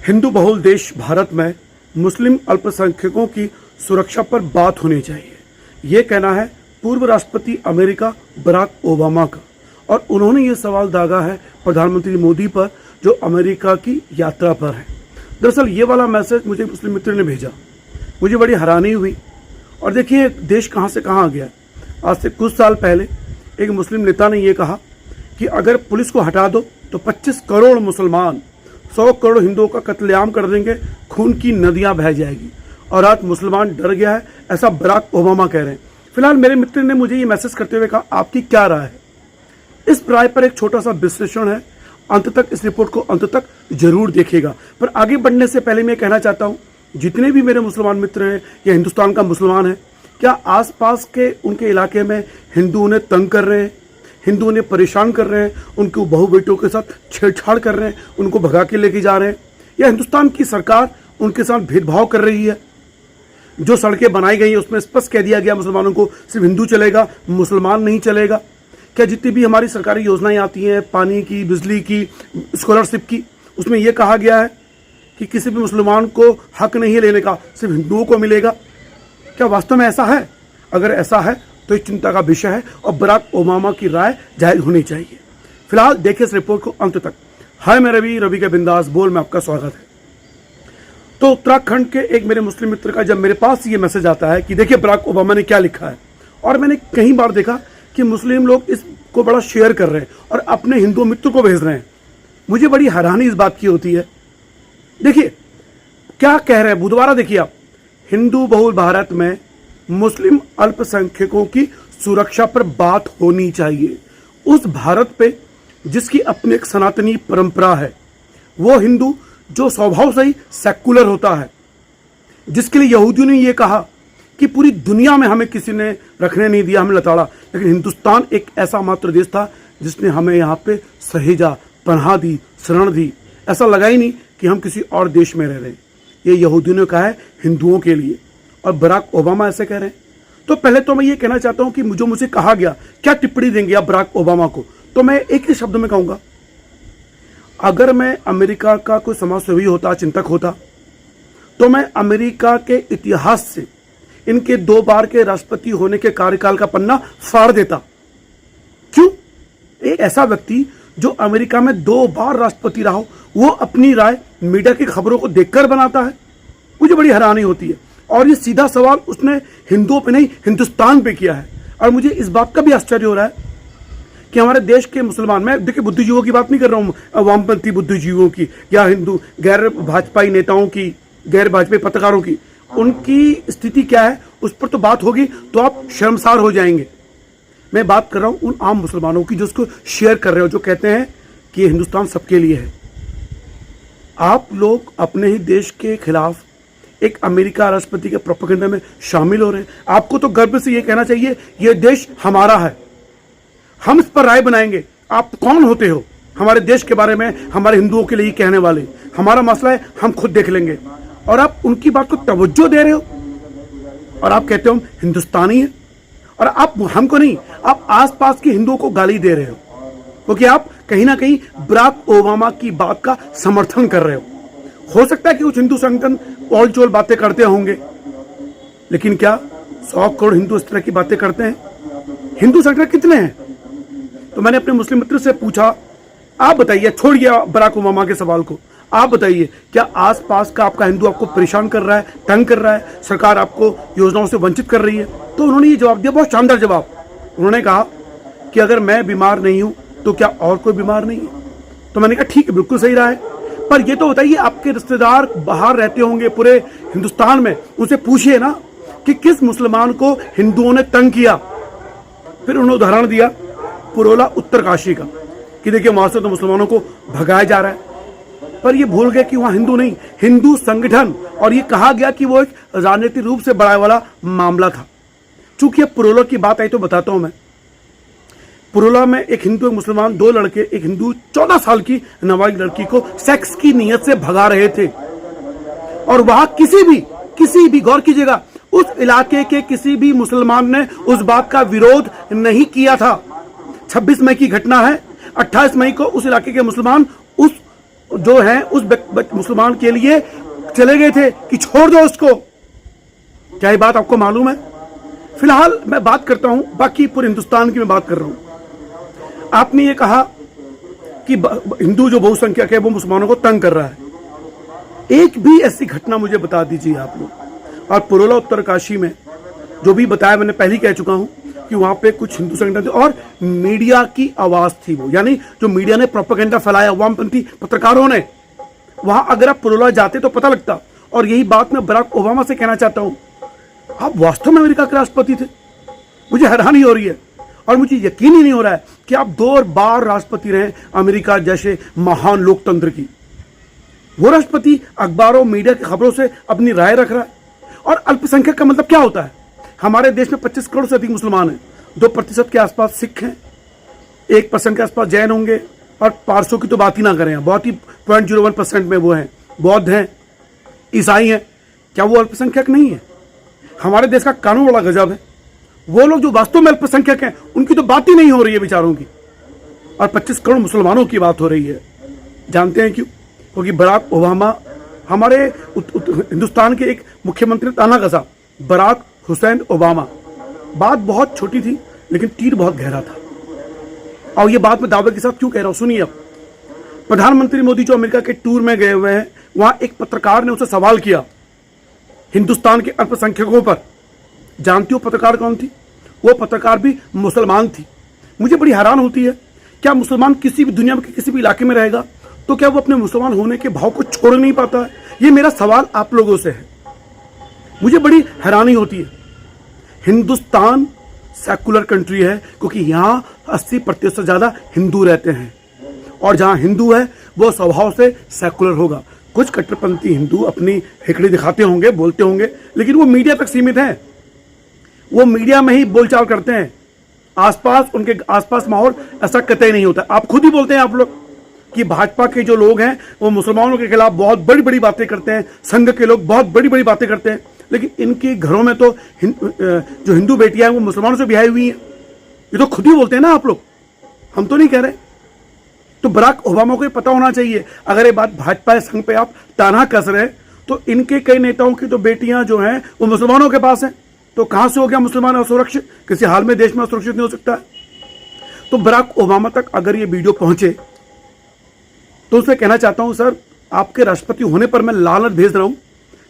हिंदू बहुल देश भारत में मुस्लिम अल्पसंख्यकों की सुरक्षा पर बात होनी चाहिए, ये कहना है पूर्व राष्ट्रपति अमेरिका बराक ओबामा का। और उन्होंने ये सवाल दागा है प्रधानमंत्री मोदी पर, जो अमेरिका की यात्रा पर है। दरअसल ये वाला मैसेज मुझे मुस्लिम मित्र ने भेजा, मुझे बड़ी हैरानी हुई। और देखिए देश कहाँ से कहाँ आ गया। आज से कुछ साल पहले एक मुस्लिम नेता ने यह कहा कि अगर पुलिस को हटा दो तो 25 करोड़ मुसलमान 100 करोड़ हिंदुओं का कत्लेआम कर देंगे, खून की नदियां बह जाएगी। और आज मुसलमान डर गया है, ऐसा बराक ओबामा कह रहे हैं। फिलहाल मेरे मित्र ने मुझे ये मैसेज करते हुए कहा, आपकी क्या राय है? इस राय पर एक छोटा सा विश्लेषण है, अंत तक इस रिपोर्ट को अंत तक जरूर देखिएगा। पर आगे बढ़ने से पहले मैं कहना चाहता हूँ, जितने भी मेरे मुसलमान मित्र हैं या हिंदुस्तान का मुसलमान है, क्या आसपास के उनके इलाके में हिंदू उन्हें तंग कर रहे हैं, हिंदू उन्हें परेशान कर रहे हैं, उनके बहु बेटों के साथ छेड़छाड़ कर रहे हैं, उनको भगा के लेके जा रहे हैं, या हिंदुस्तान की सरकार उनके साथ भेदभाव कर रही है? जो सड़कें बनाई गई हैं उसमें स्पष्ट कह दिया गया मुसलमानों को सिर्फ हिंदू चलेगा, मुसलमान नहीं चलेगा। क्या जितनी भी हमारी सरकारी योजनाएं आती हैं, पानी की, बिजली की, स्कॉलरशिप की, उसमें यह कहा गया है कि किसी भी मुसलमान को हक नहीं है लेने का, सिर्फ हिंदुओं को मिलेगा? क्या वास्तव में ऐसा है? अगर ऐसा है तो एक चिंता का विषय है और बराक ओबामा की राय जाहिर होनी चाहिए। फिलहाल देखिए इस रिपोर्ट को अंत तक। हाय मैं रवि के बिंदास बोल में आपका स्वागत है। तो उत्तराखंड के एक मेरे मुस्लिम मित्र का जब मेरे पास ये मैसेज आता है कि देखिए बराक ओबामा ने क्या लिखा है, और मैंने कई बार देखा कि मुस्लिम लोग इसको बड़ा शेयर कर रहे हैं और अपने हिंदू मित्र को भेज रहे हैं, मुझे बड़ी हैरानी इस बात की होती है। देखिए क्या कह रहे हैं, बुधवार देखिए आप, हिंदू बहुल भारत में मुस्लिम अल्पसंख्यकों की सुरक्षा पर बात होनी चाहिए। उस भारत पे जिसकी अपनी एक सनातनी परंपरा है, वो हिंदू जो स्वभाव से ही सेकुलर होता है, जिसके लिए यहूदियों ने यह कहा कि पूरी दुनिया में हमें किसी ने रखने नहीं दिया, हमें लताड़ा, लेकिन हिंदुस्तान एक ऐसा मात्र देश था जिसने हमें यहाँ पे सहेजा, पनाह दी, शरण दी। ऐसा लगा ही नहीं कि हम किसी और देश में रह रहे हैं। ये यहूदियों ने कहा है हिंदुओं के लिए, और बराक ओबामा ऐसे कह रहे हैं। तो पहले तो मैं ये कहना चाहता हूं कि जो मुझे कहा गया, क्या टिप्पणी देंगे आप बराक ओबामा को? तो मैं एक ही शब्द में कहूंगा, अगर मैं अमेरिका का कोई समाजसेवी होता, चिंतक होता, तो मैं अमेरिका के इतिहास से इनके 2 बार के राष्ट्रपति होने के कार्यकाल का पन्ना फाड़ देता। क्यों? एक ऐसा व्यक्ति जो अमेरिका में 2 बार राष्ट्रपति रहा हो, वो अपनी राय मीडिया की खबरों को देखकर बनाता है, मुझे बड़ी हैरानी होती है। और ये सीधा सवाल उसने हिंदुओं पे नहीं, हिंदुस्तान पे किया है। और मुझे इस बात का भी आश्चर्य हो रहा है कि हमारे देश के मुसलमान, मैं देखिए बुद्धिजीवियों की बात नहीं कर रहा हूँ, वामपंथी बुद्धिजीवियों की, या हिंदू गैर भाजपाई नेताओं की, गैर भाजपाई पत्रकारों की, उनकी स्थिति क्या है उस पर तो बात होगी तो आप शर्मसार हो जाएंगे। मैं बात कर रहा हूँ उन आम मुसलमानों की जो उसको शेयर कर रहे हो, जो कहते हैं कि ये हिंदुस्तान सबके लिए है। आप लोग अपने ही देश के खिलाफ एक अमेरिका राष्ट्रपति के प्रोपेगेंडा में शामिल हो रहे हैं। आपको तो गर्व से ये कहना चाहिए ये देश हमारा है, हम इस पर राय बनाएंगे। आप कौन होते हो हमारे देश के बारे में, हमारे हिंदुओं के लिए कहने वाले? हमारा मसला है, हम खुद देख लेंगे। और आप उनकी बात को तवज्जो दे रहे हो और आप कहते हो हम हिंदुस्तानी हैं, और आप हमको नहीं, आप आसपास के हिंदुओं को गाली दे रहे हो, क्योंकि आप कहीं ना कहीं बराक ओबामा की बात का समर्थन कर रहे हो सकता है कि कुछ हिंदू संगठन पोल चोल बातें करते होंगे, लेकिन क्या 100 करोड़ हिंदू इस तरह की बातें करते हैं? हिंदू संगठन कितने हैं? तो मैंने अपने मुस्लिम मित्र से पूछा, आप बताइए, छोड़िए बराक ओबामा के सवाल को, आप बताइए क्या आसपास का आपका हिंदू आपको परेशान कर रहा है, तंग कर रहा है, सरकार आपको योजनाओं से वंचित कर रही है? तो उन्होंने ये जवाब दिया, बहुत शानदार जवाब। उन्होंने कहा कि अगर मैं बीमार नहीं हूं तो क्या और कोई बीमार नहीं है? तो मैंने कहा ठीक है, बिल्कुल सही रहा है, पर ये तो बताइए आपके रिश्तेदार बाहर रहते होंगे पूरे हिंदुस्तान में, उनसे पूछिए ना कि किस मुसलमान को हिंदुओं ने तंग किया। फिर उन्होंने उदाहरण दिया पुरोला उत्तरकाशी का कि देखिए वहां से तो मुसलमानों को भगाया जा रहा है, पर ये भूल गए कि वहां हिंदू नहीं, हिंदू संगठन, और ये कहा गया कि वो एक राजनीतिक रूप से बड़ा वाला मामला था। चूंकि अब पुरोला की बात आई तो बताता हूं मैं। पुरोला में एक हिंदू एक मुसलमान, 2 लड़के, एक हिंदू 14 साल की नाबालिग लड़की को सेक्स की नीयत से भगा रहे थे, और वहां किसी भी गौर कीजिएगा, उस इलाके के किसी भी मुसलमान ने उस बात का विरोध नहीं किया था। 26 मई की घटना है, 28 मई को उस इलाके के मुसलमान उस जो हैं उस मुसलमान के लिए चले गए थे कि छोड़ दो उसको। क्या ये बात आपको मालूम है? फिलहाल मैं बात करता हूं, बाकी पूरे हिंदुस्तान की मैं बात कर रहा हूं। आपने ये कहा कि हिंदू जो बहुसंख्यक है वो मुसलमानों को तंग कर रहा है। एक भी ऐसी घटना मुझे बता दीजिए आप लोग। और पुरोला उत्तरकाशी में जो भी बताया, मैंने पहले कह चुका हूं कि वहां पे कुछ हिंदू संगठन थे और मीडिया की आवाज थी वो, यानी जो मीडिया ने प्रोपेगेंडा फैलाया वामपंथी पत्रकारों ने, वहां अगर आप पुरोला जाते तो पता लगता। और यही बात मैं बराक ओबामा से कहना चाहता हूं, आप वास्तव में अमेरिका के राष्ट्रपति थे। मुझे हैरानी हो रही है और मुझे यकीन ही नहीं हो रहा है कि आप 2 बार राष्ट्रपति रहे अमेरिका जैसे महान लोकतंत्र की। वो राष्ट्रपति अखबारों मीडिया की खबरों से अपनी राय रख रहा है। और अल्पसंख्यक का मतलब क्या होता है? हमारे देश में 25 करोड़ से अधिक मुसलमान हैं, 2% के आसपास सिख हैं, 1% के आसपास जैन होंगे और पारसों की तो बात ही ना करें, बहुत ही 0.01% में वो हैं, बौद्ध हैं, ईसाई हैं। क्या वो अल्पसंख्यक नहीं है? हमारे देश का कानून बड़ा गजब है। वो लोग जो वास्तव में अल्पसंख्यक हैं उनकी तो बात ही नहीं हो रही है बेचारों की, और 25 करोड़ मुसलमानों की बात हो रही है। जानते हैं क्यों? क्योंकि बराक ओबामा हमारे हिंदुस्तान के एक मुख्यमंत्री ताना कसा, बराक हुसैन ओबामा। बात बहुत छोटी थी लेकिन तीर बहुत गहरा था। और ये बात मैं दावे के साथ क्यों कह रहा हूं, सुनिए। अब प्रधानमंत्री मोदी जो अमेरिका के टूर में गए हुए हैं, वहां एक पत्रकार ने उसे सवाल किया हिंदुस्तान के अल्पसंख्यकों पर। जानती हो पत्रकार कौन थी? वो पत्रकार भी मुसलमान थी। मुझे बड़ी हैरान होती है, क्या मुसलमान किसी भी दुनिया में किसी भी इलाके में रहेगा तो क्या वो अपने मुसलमान होने के भाव को छोड़ नहीं पाता है? ये मेरा सवाल आप लोगों से है। मुझे बड़ी हैरानी होती है। हिंदुस्तान सेकुलर कंट्री है क्योंकि यहां 80% से ज्यादा हिंदू रहते हैं, और जहां हिंदू है वो स्वभाव से सेकुलर होगा। कुछ कट्टरपंथी हिंदू अपनी हिकड़ी दिखाते होंगे, बोलते होंगे, लेकिन वो मीडिया तक सीमित हैं। वो मीडिया में ही बोलचाल करते हैं, आसपास उनके आसपास माहौल ऐसा कतई नहीं होता। आप खुद ही बोलते हैं आप लोग कि भाजपा के जो लोग हैं वो मुसलमानों के खिलाफ बहुत बड़ी बड़ी बातें करते हैं, संघ के लोग बहुत बड़ी बड़ी बातें करते हैं, लेकिन इनके घरों में तो जो हिंदू बेटियां हैं वो मुसलमानों से ब्याही हुई हैं। ये तो खुद ही बोलते हैं ना आप लोग, हम तो नहीं कह रहे। तो बराक ओबामा को ये पता होना चाहिए, अगर ये बात भाजपा संघ पे आप ताना कस रहे तो इनके कई नेताओं की तो बेटियां जो हैं वो मुसलमानों के पास हैं, तो कहां से हो गया मुसलमान असुरक्षित? किसी हाल में देश में असुरक्षित नहीं हो सकता है। तो बराक ओबामा तक अगर ये वीडियो पहुंचे तो उससे कहना चाहता हूं, सर आपके राष्ट्रपति होने पर मैं लानत भेज रहा हूं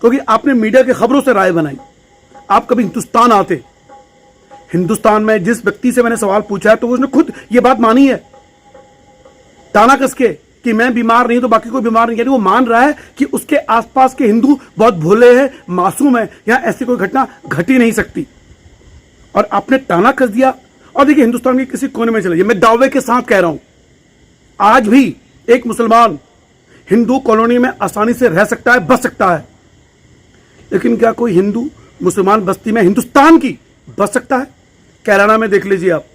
क्योंकि आपने मीडिया की खबरों से राय बनाई। आप कभी हिंदुस्तान आते, हिंदुस्तान में जिस व्यक्ति से मैंने सवाल पूछा है तो उसने खुद ये बात मानी है ताना कस के कि मैं बीमार नहीं तो बाकी कोई बीमार नहीं, यानी वो मान रहा है कि उसके आसपास के हिंदू बहुत भोले हैं, मासूम है, यहां ऐसी कोई घटना घट ही नहीं सकती। और आपने ताना कस दिया। और देखिए, हिंदुस्तान के किसी कोने में चले जाइए, मैं दावे के साथ कह रहा हूं, आज भी एक मुसलमान हिंदू कॉलोनी में आसानी से रह सकता है, बस सकता है, लेकिन क्या कोई हिंदू मुसलमान बस्ती में हिंदुस्तान की बस सकता है? कैराना में देख लीजिए आप।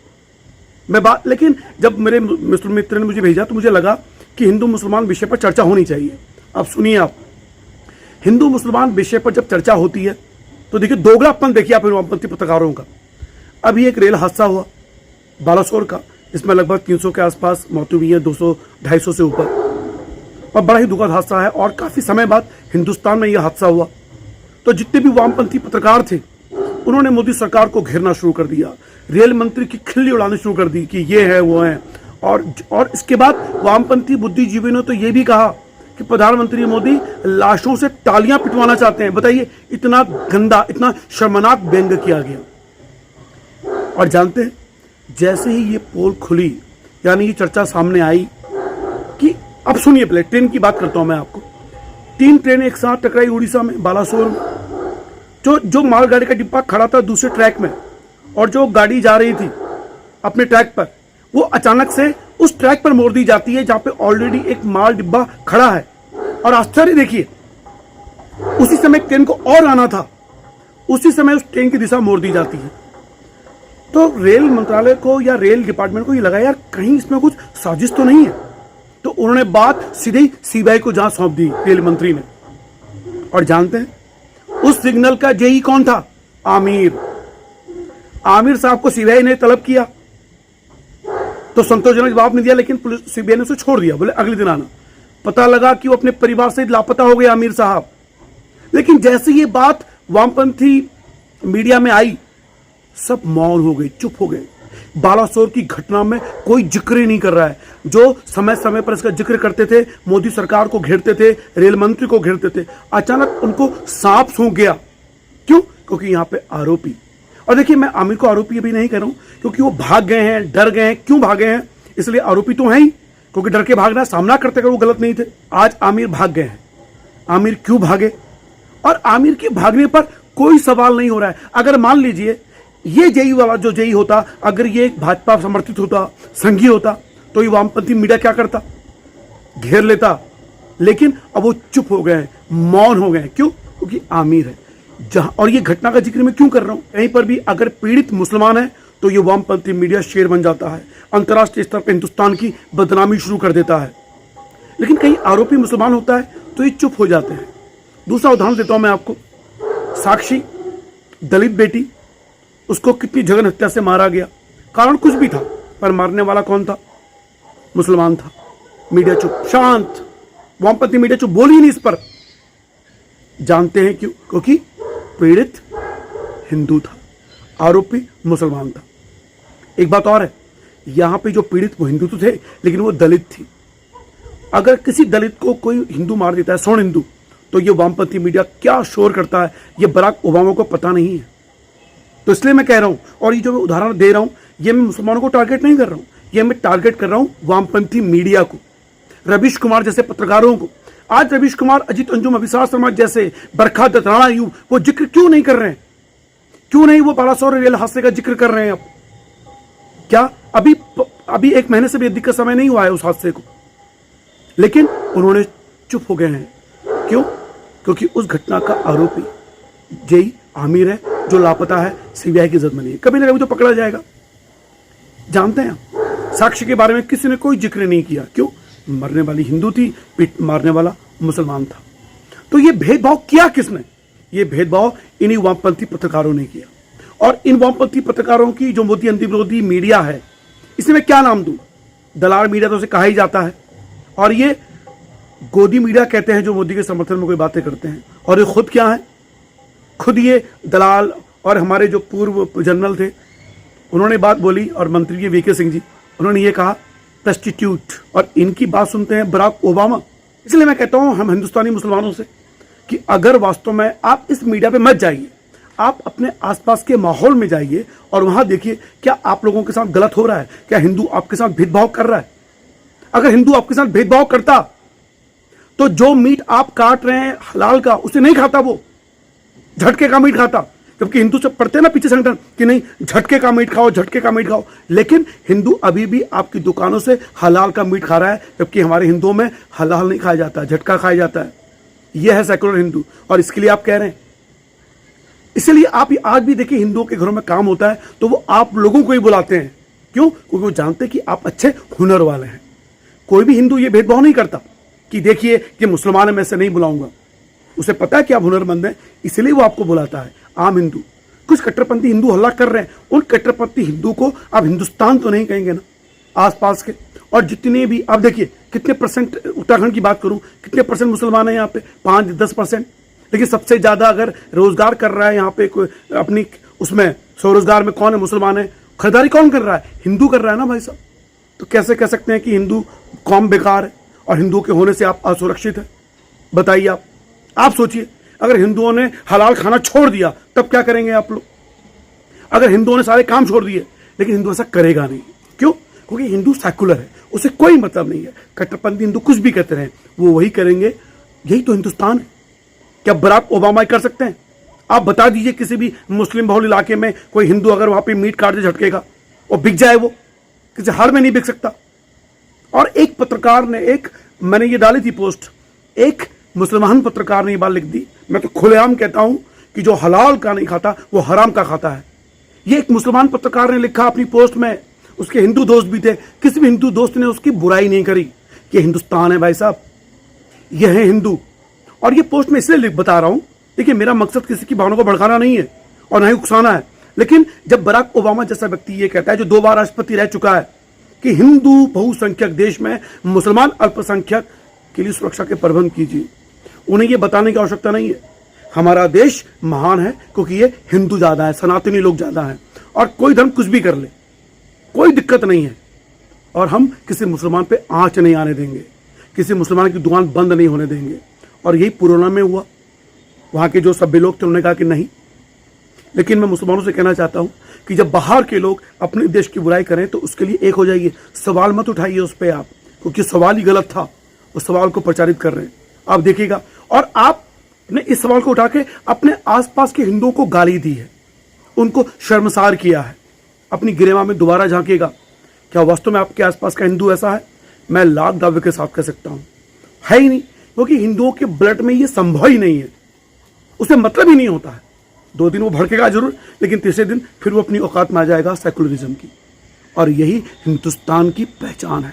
लेकिन जब मेरे मुस्लिम मित्र ने मुझे भेजा तो मुझे लगा कि हिंदू मुसलमान विषय पर चर्चा होनी चाहिए। अब सुनिए आप, हिंदू मुसलमान विषय पर जब चर्चा होती है तो देखिए दोगलापन देखिए आप वामपंथी पत्रकारों का। अभी एक रेल हादसा हुआ बालासोर का, इसमें लगभग 300 के आसपास मौतें हुई है, 200-250 से ऊपर, और बड़ा ही दुखद हादसा है। और काफी समय बाद हिंदुस्तान में यह हादसा हुआ तो जितने भी वामपंथी पत्रकार थे उन्होंने मोदी सरकार को घेरना शुरू कर दिया, रेल मंत्री की खिल्ली उड़ानी शुरू कर दी कि ये है वो है। और इसके बाद वामपंथी बुद्धिजीवी ने तो ये भी कहा कि प्रधानमंत्री मोदी लाशों से तालियां पिटवाना चाहते हैं। बताइए, इतना गंदा, इतना शर्मनाक व्यंग्य किया गया। और जानते हैं, जैसे ही ये पोल खुली, यानी ये चर्चा सामने आई कि अब सुनिए, पहले ट्रेन की बात करता हूं मैं आपको। 3 ट्रेनें एक साथ टकराई उड़ीसा में, बालासोर में। जो मालगाड़ी का डिब्बा खड़ा था दूसरे ट्रैक में और जो गाड़ी जा रही थी अपने ट्रैक पर, वो अचानक से उस ट्रैक पर मोड़ दी जाती है जहां पे ऑलरेडी एक माल डिब्बा खड़ा है। और आश्चर्य देखिए, उसी समय ट्रेन को और आना था, उसी समय उस ट्रेन की दिशा मोड़ दी जाती है। तो रेल मंत्रालय को या रेल डिपार्टमेंट को ये लगा, यार कहीं इसमें कुछ साजिश तो नहीं है, तो उन्होंने बात सीधे ही सीबीआई को जांच सौंप दी रेल मंत्री ने। और जानते हैं उस सिग्नल का जेई कौन था? आमिर साहब को सीबीआई ने तलब किया तो संतोषजनक जवाब नहीं दिया, लेकिन पुलिस सीबीआई ने उसे छोड़ दिया, बोले अगले दिन आना। पता लगा कि वो अपने परिवार से लापता हो गए आमिर साहब। लेकिन जैसे ये बात वामपंथी मीडिया में आई, सब मौन हो गए, चुप हो गए। बालासोर की घटना में कोई जिक्र ही नहीं कर रहा है। जो समय समय पर इसका जिक्र करते थे, मोदी सरकार को घेरते थे, रेल मंत्री को घेरते थे, अचानक उनको सांप सूंघ गया। क्यों? क्योंकि यहां पे आरोपी, और देखिए मैं आमिर को आरोपी अभी नहीं कह रहा हूं, क्योंकि वो भाग गए हैं, डर गए हैं। क्यों भागे हैं? इसलिए आरोपी तो है ही, क्योंकि डर के भागना, सामना करते अगर वो गलत नहीं थे। आज आमिर भाग गए हैं। आमिर क्यों भागे? और आमिर के भागने पर कोई सवाल नहीं हो रहा है। अगर मान लीजिए ये जेई वाला जो जेई होता, अगर ये भाजपा समर्थित होता, संघी होता, तो ये वामपंथी मीडिया क्या करता? घेर लेता। लेकिन अब वो चुप हो गए हैं, मौन हो गए हैं। क्यों? क्योंकि आमिर है। जहां, और ये घटना का जिक्र मैं क्यों कर रहा हूं, कहीं पर भी अगर पीड़ित मुसलमान है तो ये वामपंथी मीडिया शेर बन जाता है, अंतर्राष्ट्रीय स्तर पर हिंदुस्तान की बदनामी शुरू कर देता है। लेकिन कहीं आरोपी मुसलमान होता है तो ये चुप हो जाते हैं। दूसरा उदाहरण देता हूं मैं आपको। साक्षी, दलित बेटी, उसको कितनी जघन्य हत्या से मारा गया। कारण कुछ भी था, पर मारने वाला कौन था? मुसलमान था। मीडिया चुप, शांत। वामपंथी मीडिया चुप, बोली नहीं इस पर। जानते हैं क्यों? क्योंकि पीड़ित हिंदू था, आरोपी मुसलमान था। एक बात और है, यहां पे जो पीड़ित वो हिंदू तो थे, लेकिन वो दलित थी। अगर किसी दलित को कोई हिंदू मार देता है, स्वर्ण हिंदू, तो ये वामपंथी मीडिया क्या शोर करता है, ये बराक ओबामा को पता नहीं है। तो इसलिए मैं कह रहा हूं, और ये जो मैं उदाहरण दे रहा हूं, ये मैं मुसलमानों को टारगेट नहीं कर रहा हूं, ये मैं टारगेट कर रहा हूं वामपंथी मीडिया को, रवीश कुमार जैसे पत्रकारों को। आज रवीश कुमार, अजीत अंजुम, अभिसार शर्मा जैसे, बरखा दत्त, राणा यूं, वो जिक्र क्यों नहीं कर रहे हैं? क्यों नहीं वो बालासोर रेल हादसे का जिक्र कर रहे हैं? अब क्या अभी एक महीने से भी अधिक का समय नहीं हुआ है उस हादसे को, लेकिन उन्होंने चुप हो गए हैं। क्यों? क्योंकि उस घटना का आरोपी जेई आमिर है, जो लापता है, सीबीआई की जद में नहीं है। कभी ना कभी तो पकड़ा जाएगा। जानते हैं आप, साक्षी के बारे में किसी ने कोई जिक्र नहीं किया। क्यों? मरने वाली हिंदू थी, मारने वाला मुसलमान था। तो ये भेदभाव किया किसने? ये भेदभाव इन्हीं वामपंथी पत्रकारों ने किया। और इन वामपंथी पत्रकारों की जो मोदी अंतिविरोधी मीडिया है, इसे मैं क्या नाम दूं? दलाल मीडिया तो उसे कहा ही जाता है। और ये गोदी मीडिया कहते हैं, जो मोदी के समर्थन में कोई बातें करते हैं। और ये खुद क्या है? खुद ये दलाल। और हमारे जो पूर्व जनरल थे, उन्होंने बात बोली, और मंत्री ये वीके सिंह जी, उन्होंने ये कहा प्रस्टिट्यूट, और इनकी बात सुनते हैं बराक ओबामा। इसलिए मैं कहता हूं हम हिंदुस्तानी मुसलमानों से कि अगर वास्तव में आप इस मीडिया पे मत जाइए, आप अपने आसपास के माहौल में जाइए और वहां देखिए क्या आप लोगों के साथ गलत हो रहा है, क्या हिंदू आपके साथ भेदभाव कर रहा है। अगर हिंदू आपके साथ भेदभाव करता तो जो मीट आप काट रहे हैं हलाल का, उसे नहीं खाता, वो झटके का मीट खाता। जबकि हिंदू से पढ़ते ना पीछे संगठन कि नहीं, झटके का मीट खाओ, झटके का मीट खाओ। लेकिन हिंदू अभी भी आपकी दुकानों से हलाल का मीट खा रहा है, जबकि हमारे हिंदुओं में हलाल नहीं खाया जाता, झटका खाया जाता है। यह है सेकुलर हिंदू, और इसके लिए आप कह रहे हैं। इसलिए आप आज भी देखिए, हिंदुओं के घरों में काम होता है तो वो आप लोगों को ही बुलाते हैं। क्यों? क्योंकि वो जानते हैं कि आप अच्छे हुनर वाले हैं। कोई भी हिंदू ये भेदभाव नहीं करता कि देखिए कि मुसलमान है, मैं इसे नहीं बुलाऊंगा। उसे पता है कि आप हुनरमंद हैं, इसलिए वो आपको बुलाता है। आम हिंदू, कुछ कट्टरपंथी हिंदू हल्ला कर रहे हैं, उन कट्टरपंथी हिंदू को आप हिंदुस्तान तो नहीं कहेंगे ना, आसपास के। और जितने भी आप देखिए, कितने परसेंट, उत्तराखंड की बात करूं, कितने परसेंट मुसलमान हैं यहाँ पे? 5-10%। लेकिन सबसे ज्यादा अगर रोजगार कर रहा है यहाँ पे कोई अपनी उसमें स्वरोजगार में, कौन है? मुसलमान है। खरीदारी कौन कर रहा है? हिंदू कर रहा है ना भाई साहब। तो कैसे कह सकते हैं कि हिंदू कौम बेकार है और हिंदू के होने से आप असुरक्षित है? बताइए आप सोचिए, अगर हिंदुओं ने हलाल खाना छोड़ दिया तब क्या करेंगे आप लोग? अगर हिंदुओं ने सारे काम छोड़ दिए, लेकिन हिंदू ऐसा करेगा नहीं। क्यों? क्योंकि हिंदू सेकुलर है, उसे कोई मतलब नहीं है। कट्टरपंथी हिंदू कुछ भी कहते रहे, वो वही करेंगे। यही तो हिंदुस्तान है। क्या बराक ओबामा कर सकते हैं? आप बता दीजिए किसी भी मुस्लिम बहुल इलाके में कोई हिंदू अगर वहां पे मीट काट दे झटकेगा और बिक जाए, वो किसी हाल में नहीं बिक सकता। और एक पत्रकार ने, मैंने ये डाली थी पोस्ट, एक मुसलमान पत्रकार ने ये बात लिख दी, मैं तो खुलेआम कहता हूं कि जो हलाल का नहीं खाता वो हराम का खाता है। ये एक मुसलमान पत्रकार ने लिखा अपनी पोस्ट में। उसके हिंदू दोस्त भी थे, किसी भी हिंदू दोस्त ने उसकी बुराई नहीं करी। ये हिंदुस्तान है भाई साहब, ये है हिंदू। और ये पोस्ट मैं इसलिए बता रहा हूं, देखिए मेरा मकसद किसी की भावनाओं को भड़काना नहीं है और ना ही उकसाना है। लेकिन जब बराक ओबामा जैसा व्यक्ति ये कहता है, जो 2 बार राष्ट्रपति रह चुका है, कि हिंदू बहुसंख्यक देश में मुसलमान अल्पसंख्यक के लिए सुरक्षा के प्रबंध कीजिए। उन्हें ये बताने की आवश्यकता नहीं है। हमारा देश महान है क्योंकि ये हिंदू ज्यादा है, सनातनी लोग ज्यादा हैं, और कोई धर्म कुछ भी कर ले, कोई दिक्कत नहीं है। और हम किसी मुसलमान पे आंच नहीं आने देंगे, किसी मुसलमान की दुकान बंद नहीं होने देंगे। और यही पुराना में हुआ। वहां के जो सभ्य लोग थे उन्होंने कहा कि नहीं। लेकिन मैं मुसलमानों से कहना चाहता हूं कि जब बाहर के लोग अपने देश की बुराई करें तो उसके लिए एक हो जाइए, सवाल मत उठाइए उस पर आप, क्योंकि सवाल ही गलत था। उस सवाल को प्रचारित कर रहे हैं, आप देखिएगा। और आपने इस सवाल को उठा के अपने आसपास के हिंदुओं को गाली दी है, उनको शर्मसार किया है। अपनी गिरेवा में दोबारा झांकिएगा, क्या वास्तव में आपके आसपास का हिंदू ऐसा है? मैं लाख दावे के साथ कह सकता हूं है ही नहीं, क्योंकि हिंदुओं के ब्लड में ये संभव ही नहीं है, उसे मतलब ही नहीं होता है। 2 दिन वो भड़केगा जरूर, लेकिन तीसरे दिन फिर वो अपनी औकात में आ जाएगा सेकुलरिज्म की। और यही हिंदुस्तान की पहचान है।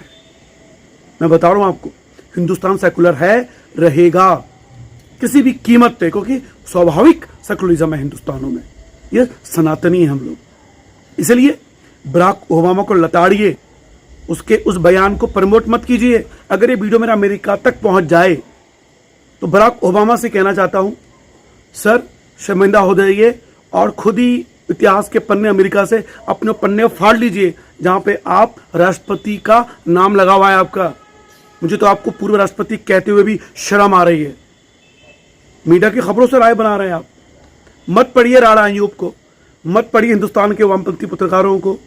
मैं बता रहा हूं आपको, हिंदुस्तान सेकुलर है, रहेगा किसी भी कीमत पे, क्योंकि स्वाभाविक सेकुलरिज्म है हिंदुस्तानों में। ये सनातनी है हम लोग। इसलिए बराक ओबामा को लताड़िए, उसके उस बयान को प्रमोट मत कीजिए। अगर ये वीडियो मेरा अमेरिका तक पहुंच जाए तो बराक ओबामा से कहना चाहता हूं, सर शर्मिंदा हो जाइए और खुद ही इतिहास के पन्ने अमेरिका से अपने पन्ने फाड़ लीजिए जहां पे आप राष्ट्रपति का नाम लगा हुआ है आपका। मुझे तो आपको पूर्व राष्ट्रपति कहते हुए भी शर्म आ रही है। मीडिया की खबरों से राय बना रहे हैं आप। मत पढ़िए राणा अयूब को, मत पढ़िए हिंदुस्तान के वामपंथी पत्रकारों को,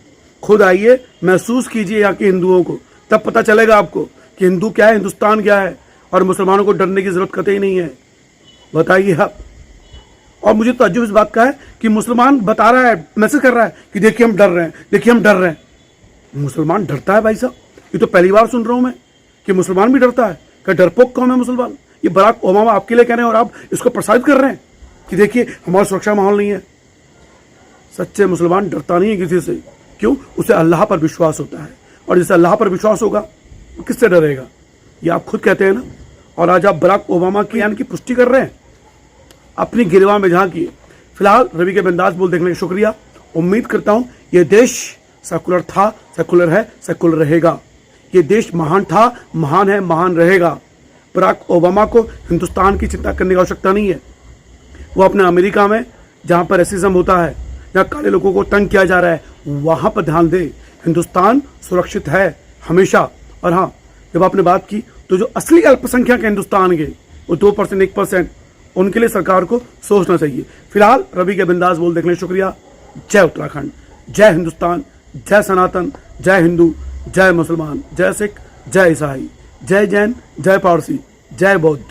खुद आइए, महसूस कीजिए यहाँ के हिंदुओं को, तब पता चलेगा आपको कि हिंदू क्या है, हिंदुस्तान क्या है। और मुसलमानों को डरने की जरूरत कतई नहीं है, बताइए आप। और मुझे तज्जुब इस बात का है कि मुसलमान बता रहा है, मैसेज कर रहा है कि देखिए हम डर रहे हैं, देखिए हम डर रहे हैं। मुसलमान डरता है भाई साहब? ये तो पहली बार सुन रहा हूं मैं कि मुसलमान भी डरता है। क्या डरपोक कौन है मुसलमान? ये बराक ओबामा आपके लिए कह रहे हैं और आप इसको प्रसारित कर रहे हैं कि देखिए हमारा सुरक्षा माहौल नहीं है। सच्चे मुसलमान डरता नहीं है किसी से। क्यों? उसे अल्लाह पर विश्वास होता है, और जिसे अल्लाह पर विश्वास होगा वो किससे डरेगा? ये आप खुद कहते हैं ना। और आज आप बराक ओबामा के बयान की पुष्टि कर रहे हैं, अपनी गिरवा में झांकिए। फिलहाल रवि के बिंदास बोल देखने का शुक्रिया। उम्मीद करता हूं ये देश सेकुलर था, सेकुलर है, सेकुलर रहेगा। ये देश महान था, महान है, महान रहेगा। बराक ओबामा को हिंदुस्तान की चिंता करने की आवश्यकता नहीं है। वो अपने अमेरिका में जहां पर रेसिज्म होता है, जहां काले लोगों को तंग किया जा रहा है, वहां पर ध्यान दे। हिंदुस्तान सुरक्षित है हमेशा। और हाँ, जब आपने बात की तो जो असली अल्पसंख्यक है हिंदुस्तान के, वो 2%, 1%, उनके लिए सरकार को सोचना चाहिए। फिलहाल रवि के बिंदास बोल देखने शुक्रिया। जय उत्तराखंड, जय हिंदुस्तान, जय सनातन, जय हिंदू, जय मुसलमान, जय सिख, जय ईसाई, जय जैन, जय पारसी, जय बौद्ध।